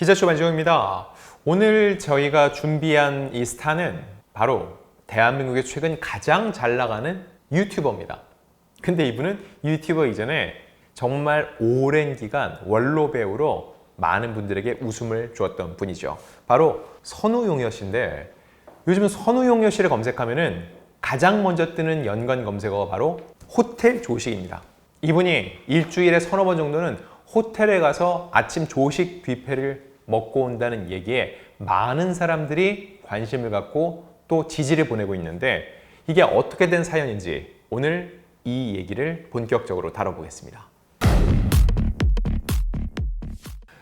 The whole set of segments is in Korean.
기자쇼 반지용입니다. 오늘 저희가 준비한 이 스타는 바로 대한민국의 최근 가장 잘 나가는 유튜버입니다. 근데 이분은 유튜버 이전에 정말 오랜 기간 원로 배우로 많은 분들에게 웃음을 주었던 분이죠. 바로 선우용여 씨인데 요즘 선우용여 씨를 검색하면은 가장 먼저 뜨는 연관 검색어가 바로 호텔 조식입니다. 이분이 일주일에 서너 번 정도는 호텔에 가서 아침 조식 뷔페를 먹고 온다는 얘기에 많은 사람들이 관심을 갖고 또 지지를 보내고 있는데 이게 어떻게 된 사연인지 오늘 이 얘기를 본격적으로 다뤄보겠습니다.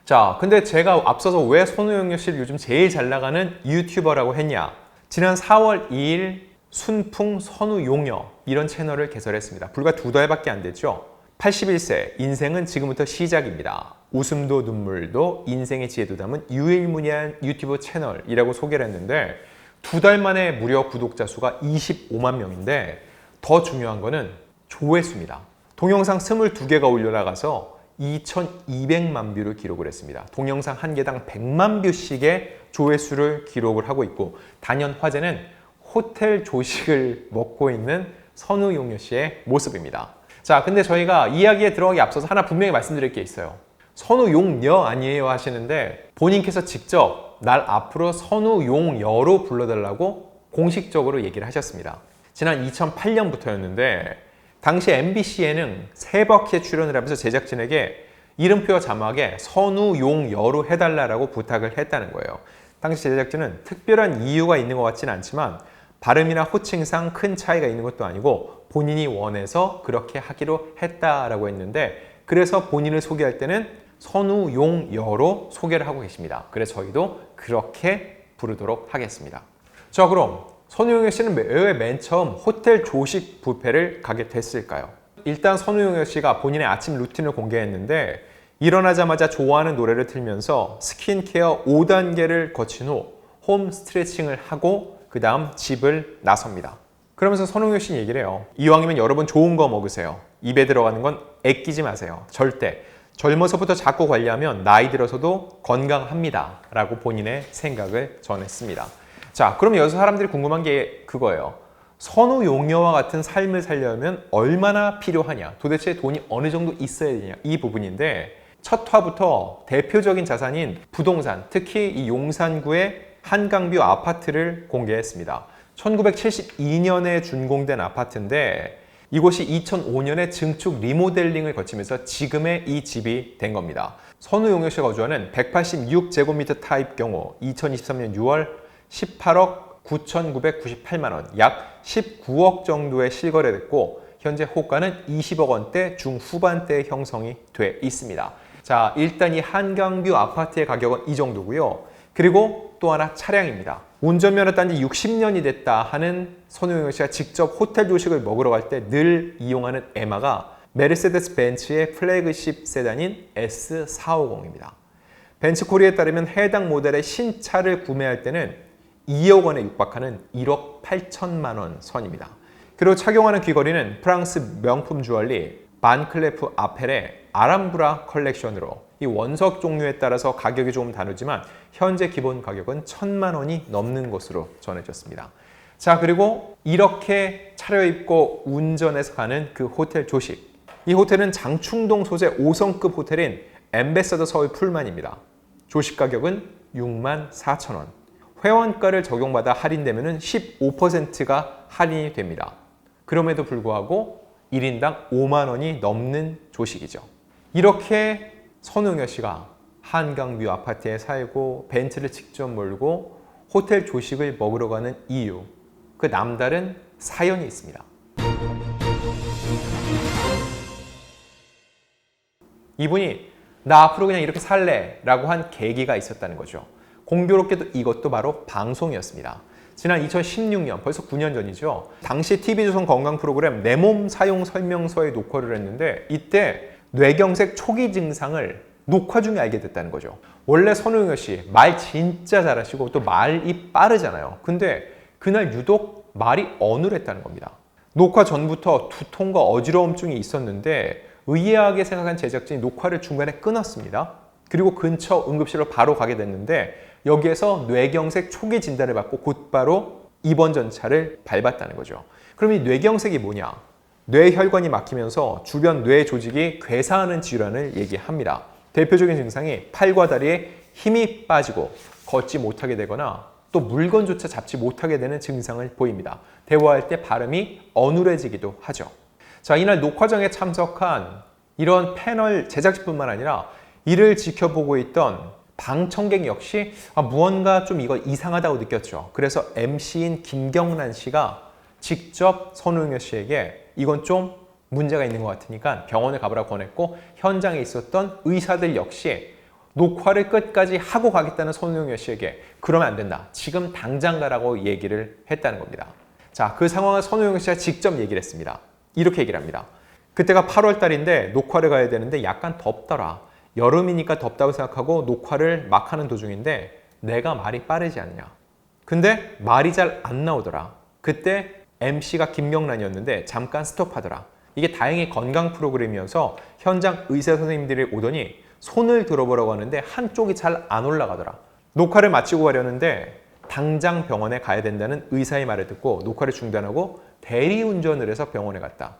자, 근데 제가 앞서서 왜 선우용여 씨를 요즘 제일 잘 나가는 유튜버라고 했냐? 지난 4월 2일 순풍 선우용여 이런 채널을 개설했습니다. 불과 2달밖에 안 됐죠. 81세, 인생은 지금부터 시작입니다. 웃음도 눈물도 인생의 지혜도 담은 유일무이한 유튜브 채널이라고 소개를 했는데 2달 만에 무려 구독자 수가 25만 명인데 더 중요한 거는 조회수입니다. 동영상 22개가 올라가서 2,200만 뷰를 기록을 했습니다. 동영상 한 개당 100만 뷰씩의 조회수를 기록을 하고 있고 단연 화제는 호텔 조식을 먹고 있는 선우용여 씨의 모습입니다. 자, 근데 저희가 이야기에 들어가기 앞서서 하나 분명히 말씀드릴 게 있어요. 선우용여 아니에요 하시는데 본인께서 직접 날 앞으로 선우용여로 불러달라고 공식적으로 얘기를 하셨습니다. 지난 2008년부터였는데 당시 MBC 예능 3바퀴에 출연을 하면서 제작진에게 이름표와 자막에 선우용여로 해달라고 부탁을 했다는 거예요. 당시 제작진은 특별한 이유가 있는 것 같지는 않지만 발음이나 호칭상 큰 차이가 있는 것도 아니고 본인이 원해서 그렇게 하기로 했다라고 했는데 그래서 본인을 소개할 때는 선우용여로 소개를 하고 계십니다. 그래서 저희도 그렇게 부르도록 하겠습니다. 자, 그럼 선우용여 씨는 왜 맨 처음 호텔 조식 뷔페를 가게 됐을까요? 일단 선우용여 씨가 본인의 아침 루틴을 공개했는데 일어나자마자 좋아하는 노래를 틀면서 스킨케어 5단계를 거친 후 홈 스트레칭을 하고 그 다음 집을 나섭니다. 그러면서 선우용여 씨는 얘기를 해요. 이왕이면 여러분 좋은 거 먹으세요. 입에 들어가는 건 아끼지 마세요. 절대. 젊어서부터 자꾸 관리하면 나이 들어서도 건강합니다. 라고 본인의 생각을 전했습니다. 자, 그럼 여기서 사람들이 궁금한 게 그거예요. 선우용여와 같은 삶을 살려면 얼마나 필요하냐? 도대체 돈이 어느 정도 있어야 되냐? 이 부분인데 첫 화부터 대표적인 자산인 부동산, 특히 이 용산구의 한강뷰 아파트를 공개했습니다. 1972년에 준공된 아파트인데 이곳이 2005년에 증축 리모델링을 거치면서 지금의 이 집이 된 겁니다. 선우용여 씨가 거주하는 186제곱미터 타입 경우 2023년 6월 18억 9,998만 원, 약 19억 정도에 실거래됐고 현재 호가는 20억 원대 중후반대에 형성이 돼 있습니다. 자, 일단 이 한강뷰 아파트의 가격은 이 정도고요. 그리고 또 하나 차량입니다. 운전면허 딴 지 60년이 됐다 하는 선우용여 씨가 직접 호텔 조식을 먹으러 갈 때 늘 이용하는 에마가 메르세데스 벤츠의 플래그십 세단인 S450입니다. 벤츠코리아에 따르면 해당 모델의 신차를 구매할 때는 2억 원에 육박하는 1억 8천만 원 선입니다. 그리고 착용하는 귀걸이는 프랑스 명품 주얼리 반클레프 아펠의 아람브라 컬렉션으로 이 원석 종류에 따라서 가격이 조금 다르지만 현재 기본 가격은 1,000만 원이 넘는 것으로 전해졌습니다. 자, 그리고 이렇게 차려입고 운전해서 가는 그 호텔 조식. 이 호텔은 장충동 소재 5성급 호텔인 엠베서더 서울 풀만입니다. 조식 가격은 64,000원. 회원가를 적용받아 할인되면 15%가 할인이 됩니다. 그럼에도 불구하고 1인당 5만 원이 넘는 조식이죠. 이렇게 선우용여 씨가 한강뷰 아파트에 살고 벤츠를 직접 몰고 호텔 조식을 먹으러 가는 이유, 그 남다른 사연이 있습니다. 이분이 나 앞으로 그냥 이렇게 살래 라고 한 계기가 있었다는 거죠. 공교롭게도 이것도 바로 방송이었습니다. 지난 2016년, 벌써 9년 전이죠. 당시 TV조선 건강 프로그램 내 몸 사용 설명서에 녹화를 했는데 이때 뇌경색 초기 증상을 녹화 중에 알게 됐다는 거죠. 원래 선우용여 씨 말 진짜 잘하시고 또 말이 빠르잖아요. 근데 그날 유독 말이 어눌했다는 겁니다. 녹화 전부터 두통과 어지러움증이 있었는데 의아하게 생각한 제작진이 녹화를 중간에 끊었습니다. 그리고 근처 응급실로 바로 가게 됐는데 여기에서 뇌경색 초기 진단을 받고 곧바로 입원 전차를 밟았다는 거죠. 그럼 이 뇌경색이 뭐냐? 뇌혈관이 막히면서 주변 뇌 조직이 괴사하는 질환을 얘기합니다. 대표적인 증상이 팔과 다리에 힘이 빠지고 걷지 못하게 되거나 또 물건조차 잡지 못하게 되는 증상을 보입니다. 대화할 때 발음이 어눌해지기도 하죠. 자, 이날 녹화장에 참석한 이런 패널 제작진뿐만 아니라 이를 지켜보고 있던 방청객 역시 무언가 좀 이거 이상하다고 느꼈죠. 그래서 MC인 김경란 씨가 직접 선우용여 씨에게 이건 좀 문제가 있는 것 같으니까 병원에 가보라고 권했고 현장에 있었던 의사들 역시 녹화를 끝까지 하고 가겠다는 선우용여 씨에게 그러면 안 된다. 지금 당장 가라고 얘기를 했다는 겁니다. 자, 그 상황을 선우용여 씨가 직접 얘기를 했습니다. 이렇게 얘기를 합니다. 그때가 8월 달인데 녹화를 가야 되는데 약간 덥더라. 여름이니까 덥다고 생각하고 녹화를 막 하는 도중인데 내가 말이 빠르지 않냐. 근데 말이 잘 안 나오더라. 그때 MC가 김경란이었는데 잠깐 스톱하더라. 이게 다행히 건강 프로그램이어서 현장 의사 선생님들이 오더니 손을 들어보라고 하는데 한쪽이 잘 안 올라가더라. 녹화를 마치고 가려는데 당장 병원에 가야 된다는 의사의 말을 듣고 녹화를 중단하고 대리운전을 해서 병원에 갔다.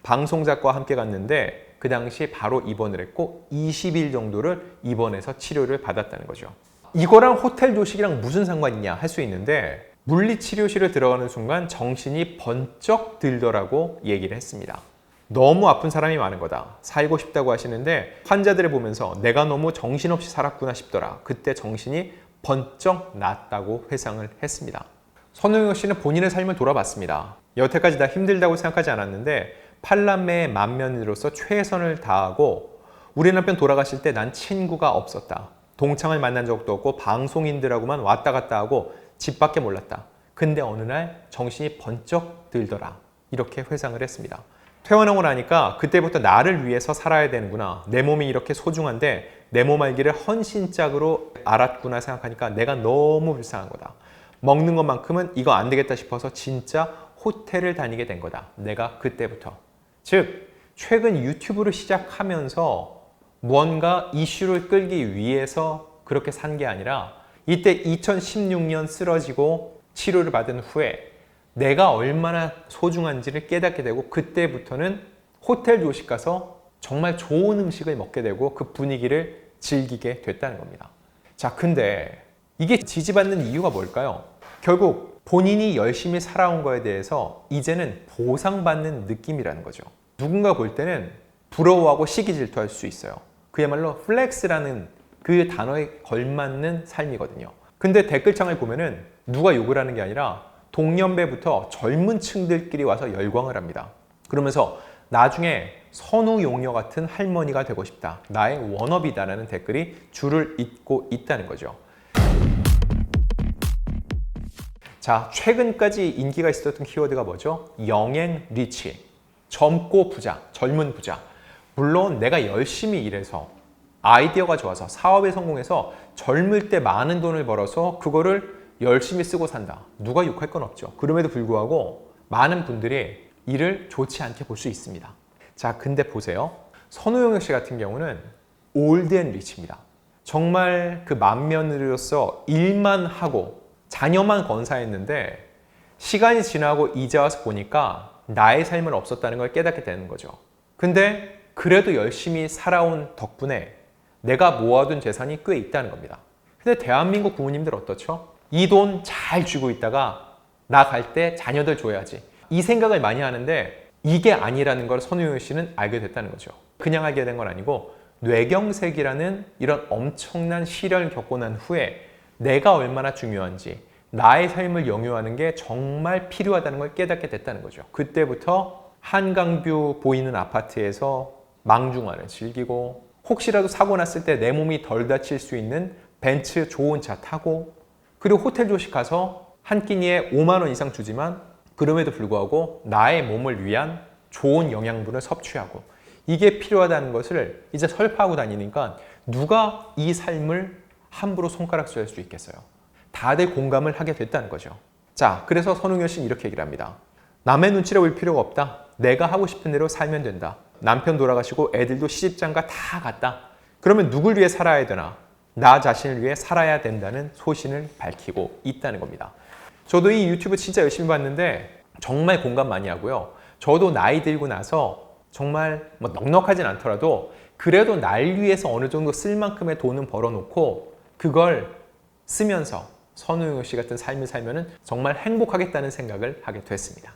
방송작가와 함께 갔는데 그 당시 바로 입원을 했고 20일 정도를 입원해서 치료를 받았다는 거죠. 이거랑 호텔 조식이랑 무슨 상관이 있냐 할 수 있는데 물리치료실을 들어가는 순간 정신이 번쩍 들더라고 얘기를 했습니다. 너무 아픈 사람이 많은 거다. 살고 싶다고 하시는데 환자들을 보면서 내가 너무 정신없이 살았구나 싶더라. 그때 정신이 번쩍 났다고 회상을 했습니다. 선우용여 씨는 본인의 삶을 돌아봤습니다. 여태까지 다 힘들다고 생각하지 않았는데 8남매의 맏며느리로서 최선을 다하고 우리 남편 돌아가실 때 난 친구가 없었다. 동창을 만난 적도 없고 방송인들하고만 왔다 갔다 하고 집밖에 몰랐다. 근데 어느 날 정신이 번쩍 들더라. 이렇게 회상을 했습니다. 퇴원하고 나니까 그때부터 나를 위해서 살아야 되는구나. 내 몸이 이렇게 소중한데 내 몸 알기를 헌신짝으로 알았구나 생각하니까 내가 너무 불쌍한 거다. 먹는 것만큼은 이거 안 되겠다 싶어서 진짜 호텔을 다니게 된 거다. 내가 그때부터. 즉 최근 유튜브를 시작하면서 무언가 이슈를 끌기 위해서 그렇게 산 게 아니라 이때 2016년 쓰러지고 치료를 받은 후에 내가 얼마나 소중한지를 깨닫게 되고 그때부터는 호텔 조식 가서 정말 좋은 음식을 먹게 되고 그 분위기를 즐기게 됐다는 겁니다. 자, 근데 이게 지지받는 이유가 뭘까요? 결국 본인이 열심히 살아온 거에 대해서 이제는 보상받는 느낌이라는 거죠. 누군가 볼 때는 부러워하고 시기 질투할 수 있어요. 그야말로 플렉스라는 그 단어에 걸맞는 삶이거든요. 근데 댓글창을 보면은 누가 욕을 하는 게 아니라 동년배부터 젊은 층들끼리 와서 열광을 합니다. 그러면서 나중에 선우용여 같은 할머니가 되고 싶다. 나의 워너비다라는 댓글이 줄을 잇고 있다는 거죠. 자, 최근까지 인기가 있었던 키워드가 뭐죠? 영행 리치. 젊고 부자, 젊은 부자. 물론 내가 열심히 일해서 아이디어가 좋아서 사업에 성공해서 젊을 때 많은 돈을 벌어서 그거를 열심히 쓰고 산다. 누가 욕할 건 없죠. 그럼에도 불구하고 많은 분들이 이를 좋지 않게 볼 수 있습니다. 자, 근데 보세요. 선우용여 씨 같은 경우는 올드 앤 리치입니다. 정말 그 맏며느리로서 일만 하고 자녀만 건사했는데 시간이 지나고 이제 와서 보니까 나의 삶은 없었다는 걸 깨닫게 되는 거죠. 근데 그래도 열심히 살아온 덕분에 내가 모아둔 재산이 꽤 있다는 겁니다. 근데 대한민국 부모님들 어떻죠? 이 돈 잘 쥐고 있다가 나 갈 때 자녀들 줘야지. 이 생각을 많이 하는데 이게 아니라는 걸 선우용여 씨는 알게 됐다는 거죠. 그냥 알게 된 건 아니고 뇌경색이라는 이런 엄청난 시련을 겪고 난 후에 내가 얼마나 중요한지 나의 삶을 영유하는 게 정말 필요하다는 걸 깨닫게 됐다는 거죠. 그때부터 한강뷰 보이는 아파트에서 망중환을 즐기고 혹시라도 사고 났을 때 내 몸이 덜 다칠 수 있는 벤츠 좋은 차 타고 그리고 호텔 조식 가서 한 끼니에 5만 원 이상 주지만 그럼에도 불구하고 나의 몸을 위한 좋은 영양분을 섭취하고 이게 필요하다는 것을 이제 설파하고 다니니까 누가 이 삶을 함부로 손가락질할 수 있겠어요. 다들 공감을 하게 됐다는 거죠. 자, 그래서 선우용여 씨는 이렇게 얘기를 합니다. 남의 눈치를 볼 필요가 없다. 내가 하고 싶은 대로 살면 된다. 남편 돌아가시고 애들도 시집장가 다 갔다. 그러면 누굴 위해 살아야 되나? 나 자신을 위해 살아야 된다는 소신을 밝히고 있다는 겁니다. 저도 이 유튜브 진짜 열심히 봤는데 정말 공감 많이 하고요. 저도 나이 들고 나서 정말 뭐 넉넉하진 않더라도 그래도 날 위해서 어느 정도 쓸 만큼의 돈은 벌어놓고 그걸 쓰면서 선우용혁 씨 같은 삶을 살면은 정말 행복하겠다는 생각을 하게 됐습니다.